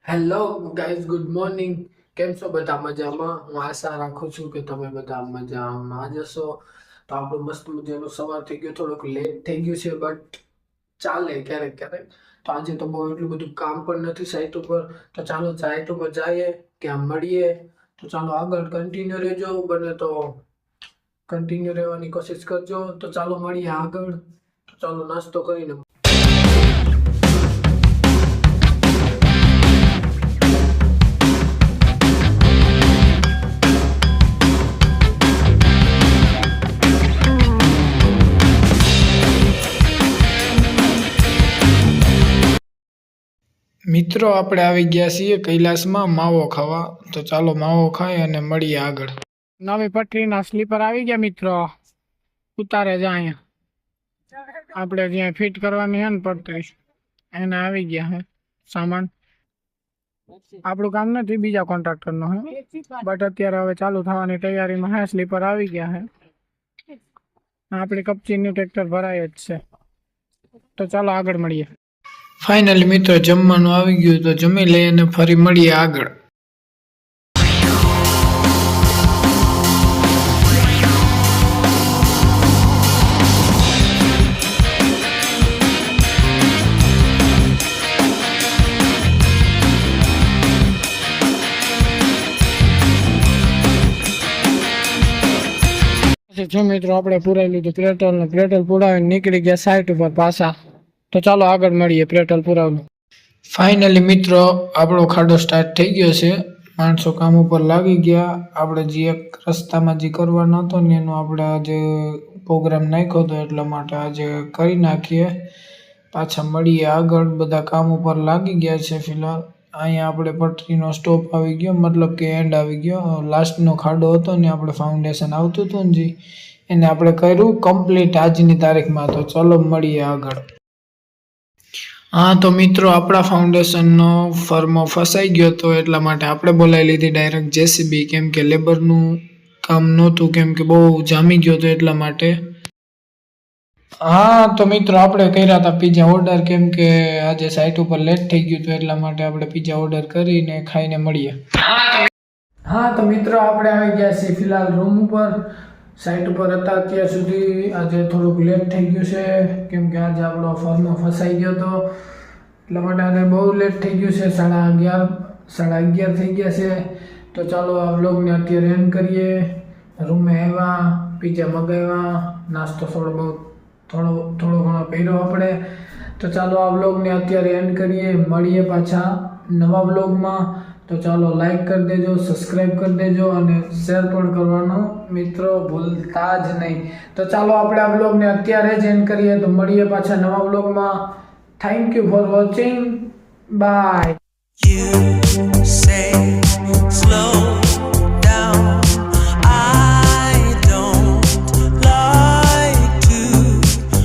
Hello guys, good morning. કેમ છો બધા? મજામાં? હું આશા રાખું છું કે તમે બધા મજામાં જ હશો. તો આપણું મસ્ત મજાનું સવાર થઈ ગયું, થોડુંક લેટ થઈ ગયું છે, બટ ચાલે ક્યારેક ક્યારેક. તો આજે તો બહુ એટલું બધું કામ પણ નથી સાઇટ ઉપર. તો ચાલો સાઇટ ઉપર જઈએ, ત્યાં મળીએ. તો ચાલો આગળ કન્ટિન્યુ રહેજો, બને તો કન્ટિન્યુ રહેવાની કોશિશ કરજો. તો ચાલો મળીએ આગળ. તો ચાલો નાસ્તો કરીને. મિત્રો, આપણે આવી ગયા છીએ કૈલાસમાં માવો ખાવા. તો ચાલો માવો ખાઈ અને મળીએ આગળ. નવી પટરીના સ્લીપર આવી ગયા મિત્રો. ઉતારે જ અહીંયા આપણે જ્યાં ફિટ કરવાની હે ને પટરી, એને આવી ગયા હે સામાન. આપણું કામ નથી, બીજા કોન્ટ્રાક્ટરનો હે, બટ અત્યારે હવે ચાલુ થવાની તૈયારીમાં હે. સ્લીપર આવી ગયા હે. આપણી કપચીનું ટ્રેક્ટર ભરાય જ છે. તો ચાલો આગળ મળીએ. ફાઇનલી મિત્રો, જમવાનું આવી ગયું. તો જમી લઈએ અને ફરી મળીએ આગળ. જો મિત્રો, આપણે પુરાઈ લીધું પેટ્રોલ ને પેટ્રોલ પુરાવીને નીકળી ગયા સાઈટ ઉપર પાછા. તો ચાલો આગળ મળીએ પેટ્રોલ પુરાવવાનું. ફાઇનલી મિત્રો, આપણો ખાડો સ્ટાર્ટ થઈ ગયો છે. માણસો કામ ઉપર લાગી ગયા. આપણે જે એક રસ્તામાં જે કરવાનો હતો ને એનો આપણે આજે પ્રોગ્રામ નાખ્યો હતો, એટલા માટે આજે કરી નાખીએ. પાછા મળીએ આગળ. બધા કામ ઉપર લાગી ગયા છે ફિલહાલ. અહીંયા આપણે પટરીનો સ્ટોપ આવી ગયો, મતલબ કે એન્ડ આવી ગયો. લાસ્ટનો ખાડો હતો ને આપણે ફાઉન્ડેશન આવતું હતું ને એને આપણે કર્યું કમ્પ્લીટ આજની તારીખમાં. તો ચલો મળીએ આગળ. હા તો મિત્રો, આપણા ફાઉન્ડેશનનો ફર્મો ફસાઈ ગયો હતો, એટલા માટે આપણે બોલાવી લીધી ડાયરેક્ટ જેસીબી. કેમ કે લેબરનું કામ નહોતું, કેમ કે બહુ જામી ગયો હતો એટલા માટે. હા તો મિત્રો, આપણે કર્યા હતા પીઝા ઓર્ડર, કેમ કે આજે સાઇટ ઉપર લેટ થઈ ગયું હતું, એટલા માટે આપણે પીઝા ઓર્ડર કરીને ખાઈને મળીએ. હા તો મિત્રો, આપણે આવી ગયા છીએ ફિલહાલ રૂમ ઉપર. સાઇટ ઉપર હતા અત્યાર સુધી. આજે થોડુંક લેટ થઈ ગયું છે, કેમ કે આજે આપણો ફર્મો ફસાઈ ગયો હતો, એટલા માટે આજે બહુ લેટ થઈ ગયું છે. 11:30 થઈ ગયા છે. તો ચાલો આ વ્લોગને અત્યારે એન્ડ કરીએ. રૂમે આવ્યા, પીઝા મગાવ્યા, નાસ્તો થોડો ઘણો કર્યો આપણે. તો ચાલો આ વ્લોગને અત્યારે એન્ડ કરીએ. મળીએ પાછા નવા વ્લોગમાં. તો ચાલો લાઈક કરી દેજો, સબસ્ક્રાઈબ કરી દેજો અને શેર પણ કરવાનું મિત્રો ભૂલતા જ નહીં. તો ચાલો આપણે આ વ્લોગને અત્યારે જ એન્ડ કરીએ. તો મળીએ પાછા નવા વ્લોગમાં. Thank you for watching. Bye. You say slow